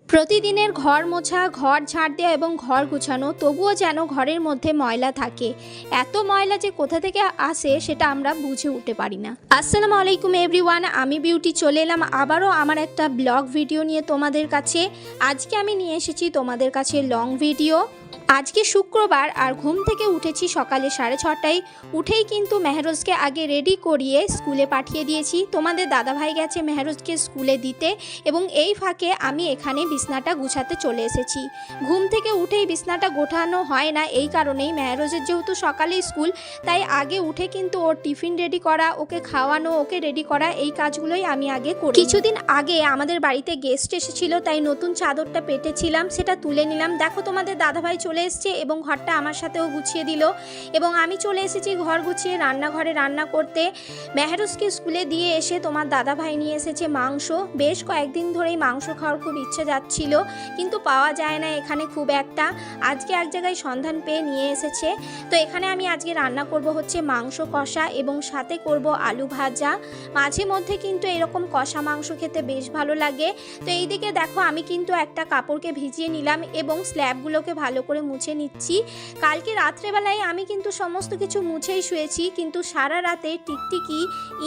প্রতিদিনের ঘর মোছা, ঘর ঝাড় দেওয়া এবং ঘর গুছানো, তবুও যেন ঘরের মধ্যে ময়লা থাকে। এত ময়লা যে কোথা থেকে আসে সেটা আমরা বুঝে উঠতে পারি না। আসসালামু আলাইকুম এভরিওয়ান, আমি বিউটি চলে এলাম আবারও আমার একটা ব্লগ ভিডিও নিয়ে তোমাদের কাছে। আজকে আমি নিয়ে এসেছি তোমাদের কাছে লং ভিডিও। আজকে শুক্রবার আর ঘুম থেকে উঠেছি সকালে 6:30টায়। উঠেই কিন্তু মেহরোজকে আগে রেডি করিয়ে স্কুলে পাঠিয়ে দিয়েছি। তোমাদের দাদাভাই গেছে মেহরোজকে স্কুলে দিতে এবং এই ফাঁকে আমি এখানে বিছনাটা গুছাতে চলে এসেছি। ঘুম থেকে উঠেই বিছনাটা গোছানো হয় না, এই কারণেই মেহরোজের যেহেতু সকালে স্কুল, তাই আগে উঠে কিন্তু ওর টিফিন রেডি করা, ওকে খাওয়ানো, ওকে রেডি করা, এই কাজগুলোই আমি আগে করি। কিছুদিন আগে আমাদের বাড়িতে গেস্ট এসেছিল, তাই নতুন চাদরটা পেতেছিলাম, সেটা তুলে নিলাম। দেখো তোমাদের দাদাভাই চলে এসছে এবং ঘরটা আমার সাথেও গুছিয়ে দিল এবং আমি চলে এসেছি ঘর গুছিয়ে রান্নাঘরে রান্না করতে। মেহরোজকে স্কুলে দিয়ে এসে তোমার দাদাভাই নিয়ে এসেছে মাংস। বেশ কয়েকদিন ধরেই মাংস খাওয়ার খুব ইচ্ছে যাচ্ছিল, কিন্তু পাওয়া যায় না এখানে খুব একটা। আজকে এক জায়গায় সন্ধান পেয়ে নিয়ে এসেছে। তো এখানে আমি আজকে রান্না করব হচ্ছে মাংস কষা এবং সাথে করব আলু ভাজা। মাঝে মধ্যে কিন্তু এরকম কষা মাংস খেতে বেশ ভালো লাগে। তো এইদিকে দেখো আমি কিন্তু একটা কাপড়কে ভিজিয়ে নিলাম এবং স্ল্যাবগুলোকে ভালো করে মুছে নিচ্ছি। কালকে রাত্রেবেলায় আমি কিন্তু সমস্ত কিছু মুছেই শুয়েছি, কিন্তু সারা রাতে টিকটিকি,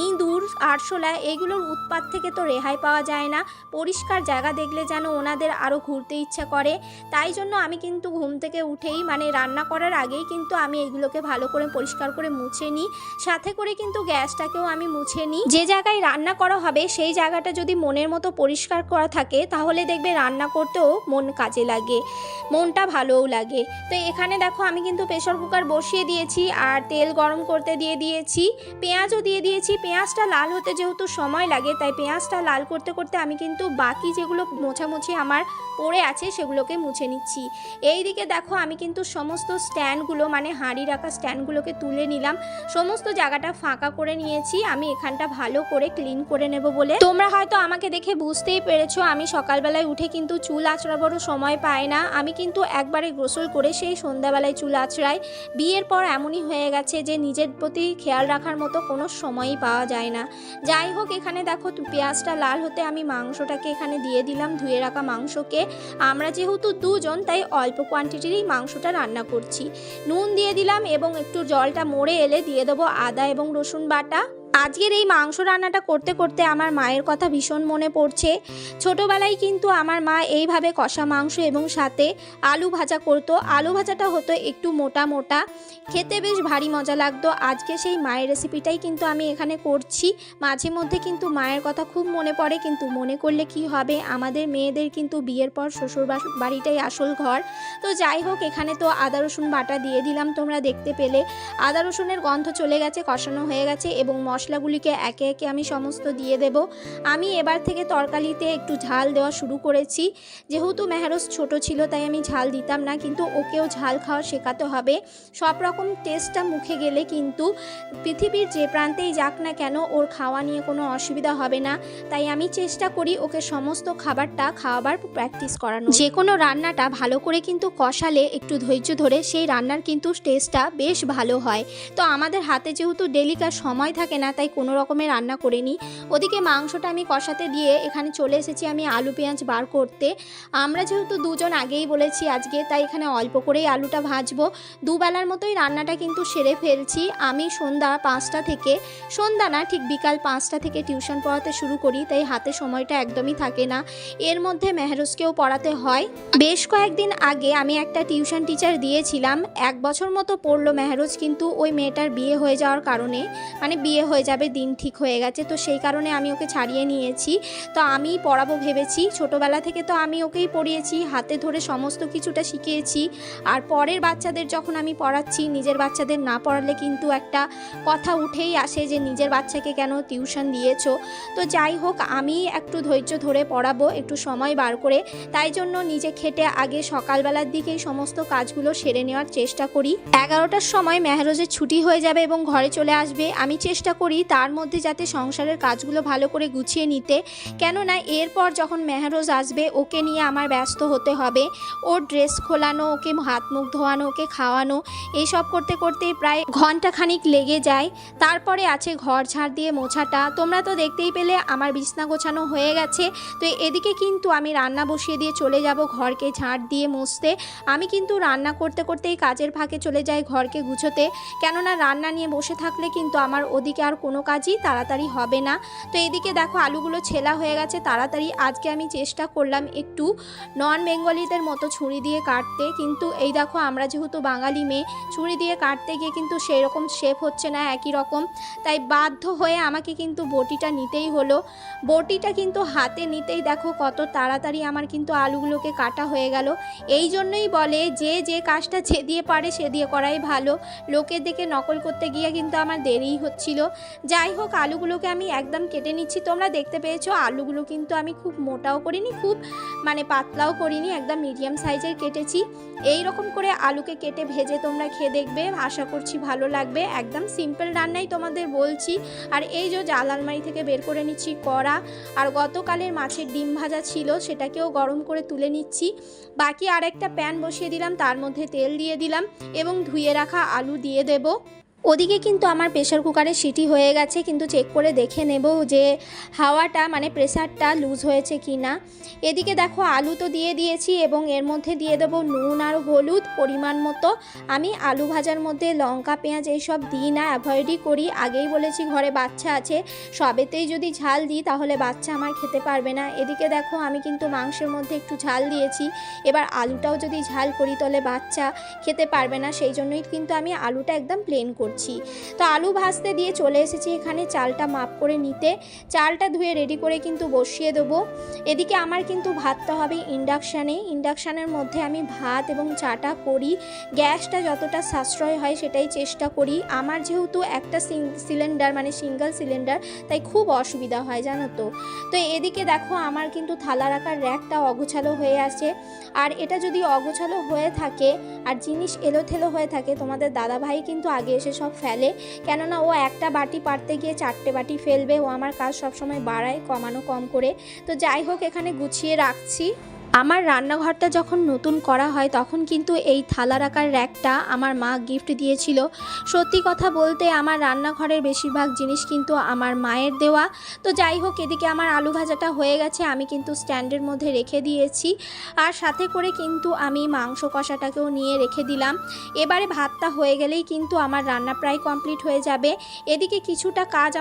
ইঁদুর, আরশোলা এগুলোর উৎপাত থেকে তো রেহাই পাওয়া যায় না। পরিষ্কার জায়গা দেখলে যেন ওনাদের আরও ঘুরতে ইচ্ছা করে। তাই জন্য আমি কিন্তু ঘুম থেকে উঠেই রান্না করার আগেই কিন্তু আমি এগুলোকে ভালো করে পরিষ্কার করে মুছে নিই। সাথে করে কিন্তু গ্যাসটাকেও আমি মুছে নিই। যে জায়গায় রান্না করা হবে সেই জায়গাটা যদি মনের মতো পরিষ্কার করা থাকে, তাহলে দেখবে রান্না করতেও মন কাজে লাগে, মনটা ভালোও লাগে। তো এখানে দেখো আমি কিন্তু প্রেসার কুকার বসিয়ে দিয়েছি আর তেল গরম করতে দিয়ে দিয়েছি, পেঁয়াজও দিয়ে দিয়েছি। পেঁয়াজটা লাল হতে যেহেতু সময় লাগে, তাই পেঁয়াজটা লাল করতে করতে আমি কিন্তু বাকি যেগুলো মোছামুছি আমার পড়ে আছে সেগুলোকে মুছে নিচ্ছি। এই দিকে দেখো আমি কিন্তু সমস্ত স্ট্যান্ডগুলো হাঁড়ি রাখা স্ট্যান্ডগুলোকে তুলে নিলাম, সমস্ত জায়গাটা ফাঁকা করে নিয়েছি আমি এখানটা ভালো করে ক্লিন করে নেব বলে। তোমরা হয়তো আমাকে দেখে বুঝতেই পেরেছো আমি সকালবেলায় উঠে কিন্তু চুল আঁচড়াবারও সময় পাই না। আমি কিন্তু একবারে গোসল করে সেই সন্ধ্যাবেলায় চুল আঁচড়াই। বিয়ের পর এমনই হয়ে গেছে যে নিজের প্রতি খেয়াল রাখার মতো কোনো সময়ই পাওয়া যায় না। যাই হোক, এখানে দেখো পেঁয়াজটা লাল হতে আমি মাংসটাকে এখানে দিয়ে দিলাম, ধুয়ে রাখা মাংসকে। আমরা যেহেতু দুজন, তাই অল্প কোয়ান্টিটিরই মাংসটা রান্না করছি। নুন দিয়ে দিলাম এবং একটু জলটা মরে এলে দিয়ে দেবো আদা এবং রসুন বাটা। আজকের এই মাংস রান্নাটা করতে করতে আমার মায়ের কথা ভীষণ মনে পড়ছে। ছোটোবেলায় কিন্তু আমার মা এইভাবে কষা মাংস এবং সাথে আলু ভাজা করতো। আলু ভাজাটা হতো একটু মোটা মোটা, খেতে বেশ ভারী মজা লাগতো। আজকে সেই মায়ের রেসিপিটাই কিন্তু আমি এখানে করছি। মাঝে মধ্যে কিন্তু মায়ের কথা খুব মনে পড়ে, কিন্তু মনে করলে কি হবে, আমাদের মেয়েদের কিন্তু বিয়ের পর শ্বশুর বাড়িটাই আসল ঘর। তো যাই হোক, এখানে তো আদা রসুন বাটা দিয়ে দিলাম, তোমরা দেখতে পেলে আদা রসুনের গন্ধ চলে গেছে, কষানো হয়ে গেছে এবং মশলাগুলিকে একে একে আমি সমস্ত দিয়ে দেব। আমি এবার থেকে তরকারিতে একটু ঝাল দেওয়া শুরু করেছি। যেহেতু মেহরোজ ছোট ছিল তাই আমি ঝাল দিতাম না, কিন্তু ওকেও ঝাল খাওয়া শেখাতে হবে। সব রকম টেস্টটা মুখে গেলে কিন্তু পৃথিবীর যে প্রান্তেই যাক না কেন ওর খাওয়া নিয়ে কোনো অসুবিধা হবে না। তাই আমি চেষ্টা করি ওকে সমস্ত খাবারটা খাওয়াবার প্র্যাকটিস করানো। যে কোনো রান্নাটা ভালো করে কিন্তু কষালে, একটু ধৈর্য ধরে, সেই রান্নার কিন্তু টেস্টটা বেশ ভালো হয়। তো আমাদের হাতে যেহেতু ডেলিকার সময় থাকে না, তাই কোনো রকমের রান্না করে নিই। ওদিকে মাংসটা আমি কষাতে দিয়ে এখানে চলে এসেছি আমি আলু পেঁয়াজ বার করতে। আমরা যেহেতু দুজন আগেই বলেছি আজকে, তাই এখানে অল্প করেই আলুটা ভাজবো। দুবেলার মতোই রান্নাটা কিন্তু সেরে ফেলছি। আমি সন্ধ্যা 5টা থেকে, সন্ধ্যা না ঠিক বিকাল 5টা থেকে টিউশন পড়াতে শুরু করি, তাই হাতে সময়টা একদমই থাকে না। এর মধ্যে মেহরোজকেও পড়াতে হয়। বেশ কয়েকদিন আগে আমি একটা টিউশন টিচার দিয়েছিলাম, 1 বছর মতো পড়লো মেহরোজ, কিন্তু ওই মেয়েটার বিয়ে হয়ে যাওয়ার কারণে, বিয়ে হয়ে যাবে দিন ঠিক হয়ে গেছে, তো সেই কারণে আমি ওকে ছাড়িয়ে নিয়েছি। তো আমি পড়াবো ভেবেছি। ছোটোবেলা থেকে তো আমি ওকেই পড়িয়েছি, হাতে ধরে সমস্ত কিছুটা শিখিয়েছি। আর পরের বাচ্চাদের যখন আমি পড়াচ্ছি, নিজের বাচ্চাদের না পড়ালে কিন্তু একটা কথা উঠেই আসে যে নিজের বাচ্চাকে কেন টিউশন দিয়েছো। তো যাই হোক, আমি একটু ধৈর্য ধরে পড়াবো, একটু সময় বার করে। তাই জন্য নিজে খেটে আগে সকালবেলার দিকেই সমস্ত কাজগুলো সেরে নেওয়ার চেষ্টা করি। 11টার সময় মেহরোজের ছুটি হয়ে যাবে এবং ঘরে চলে আসবে। আমি চেষ্টা করি করি তার মধ্যে যাতে সংসারের কাজগুলো ভালো করে গুছিয়ে নিতে, কেননা এরপর যখন মেহরোজ আসবে ওকে নিয়ে আমার ব্যস্ত হতে হবে। ওর ড্রেস খোলানো, ওকে হাত মুখ ধোয়ানো, ওকে খাওয়ানো, এইসব করতে করতেই প্রায় ঘন্টাখানিক লেগে যায়। তারপরে আছে ঘর ঝাড় দিয়ে মোছাটা। তোমরা তো দেখতেই পেলে আমার বিছনা গোছানো হয়ে গেছে। তো এদিকে কিন্তু আমি রান্না বসিয়ে দিয়ে চলে যাব ঘরকে ঝাড় দিয়ে মুছতে। আমি কিন্তু রান্না করতে করতেই কাজের ফাঁকে চলে যাই ঘরকে গুছোতে, কেননা রান্না নিয়ে বসে থাকলে কিন্তু আমার ওদিকে আর কোনো কাজই তাড়াতাড়ি হবে না। তো এদিকে দেখো আলুগুলো ছেলা হয়ে গেছে তাড়াতাড়ি। আজকে আমি চেষ্টা করলাম একটু নন বেঙ্গলিদের মতো ছুরি দিয়ে কাটতে, কিন্তু এই দেখো আমরা যেহেতু বাঙালি মেয়ে, ছুরি দিয়ে কাটতে গিয়ে কিন্তু সেই রকম শেপ হচ্ছে না একই রকম, তাই বাধ্য হয়ে আমাকে কিন্তু বটিটা নিতেই হলো। বটিটা কিন্তু হাতে নিতেই দেখো কত তাড়াতাড়ি আমার কিন্তু আলুগুলোকে কাটা হয়ে গেল। এই জন্যই বলে যে যে কাজটা যে দিয়ে পারে সে দিয়ে করাই ভালো। লোকের দিকে নকল করতে গিয়ে কিন্তু আমার দেরিই হচ্ছিল। যাই হোক, আলুগুলোকে আমি একদম কেটে নিচ্ছি। তোমরা দেখতে পেয়েছো আলুগুলো কিন্তু আমি খুব মোটাও করিনি, খুব পাতলাও করিনি, একদম মিডিয়াম সাইজের কেটেছি। এই রকম করে আলুকে কেটে ভেজে তোমরা খেয়ে দেখবে, আশা করছি ভালো লাগবে। একদম সিম্পল রান্নাই তোমাদের বলছি। আর এই যে জাল আলমারি থেকে বের করে নিচ্ছি কড়া, আর গতকালের মাছের ডিম ভাজা ছিল সেটাকেও গরম করে তুলে নিচ্ছি। বাকি আরেকটা প্যান বসিয়ে দিলাম, তার মধ্যে তেল দিয়ে দিলাম এবং ধুয়ে রাখা আলু দিয়ে দেব। ওদিকে কিন্তু আমার প্রেশার কুকারে সিটি হয়ে গেছে, কিন্তু চেক করে দেখে নেব যে হাওয়াটা প্রেশারটা লুজ হয়েছে কি না। এদিকে দেখো আলু তো দিয়ে দিয়েছি এবং এর মধ্যে দিয়ে দেবো নুন আর হলুদ পরিমাণ মতো। আমি আলু ভাজার মধ্যে লঙ্কা পেঁয়াজ এইসব দিই না, অ্যাভয়েডই করি। আগেই বলেছি ঘরে বাচ্চা আছে, সবেতেই যদি ঝাল দিই তাহলে বাচ্চা আমার খেতে পারবে না। এদিকে দেখো আমি কিন্তু মাংসের মধ্যে একটু ঝাল দিয়েছি, এবার আলুটাও যদি ঝাল করি তাহলে বাচ্চা খেতে পারবে না, সেই জন্যই কিন্তু আমি আলুটা একদম প্লেন করি। তো আলু ভাজতে দিয়ে চলে এসেছি এখানে চালটা মাপ করে নিতে। চালটা ধুয়ে রেডি করে কিন্তু বসিয়ে দেবো। এদিকে আমার কিন্তু ভাতটা হবে ইন্ডাকশানের মধ্যে আমি ভাত এবং চাটা করি। গ্যাসটা যতটা সাশ্রয় হয় সেটাই চেষ্টা করি। আমার যেহেতু একটা সিলিন্ডার সিঙ্গেল সিলিন্ডার, তাই খুব অসুবিধা হয় জানো তো। তো এদিকে দেখো আমার কিন্তু থালা রাখার র্যাকটা অগোছালো হয়ে আছে। আর এটা যদি অগোছালো হয়ে থাকে আর জিনিস এলোথেলো হয়ে থাকে, তোমাদের দাদাভাই কিন্তু আগে এসে সব ফেলে, কেননা ও একটা বাটি পারতে গিয়ে 4টে বাটি ফেলবে। ও আমার কাজ সবসময় বাড়ায়, কমানো কম করে। তো যাই হোক, এখানে গুছিয়ে রাখছি। আমার রান্নাঘরটা যখন নতুন করা হয় তখন কিন্তু এই থালা রাখার র্যাকটা আমার মা গিফট দিয়েছিল। সত্যি কথা বলতে আমার রান্নাঘরের বেশিরভাগ জিনিস কিন্তু আমার মায়ের দেওয়া। তো যাই হোক, এদিকে আমার আলু ভাজাটা হয়ে গেছে, আমি কিন্তু স্ট্যান্ডের মধ্যে রেখে দিয়েছি। আর সাথে করে কিন্তু আমি মাংস কষাটাকেও নিয়ে রেখে দিলাম। এবারে ভাতটা হয়ে গেলেই কিন্তু আমার রান্না প্রায় কমপ্লিট হয়ে যাবে। এদিকে কিছুটা কাজ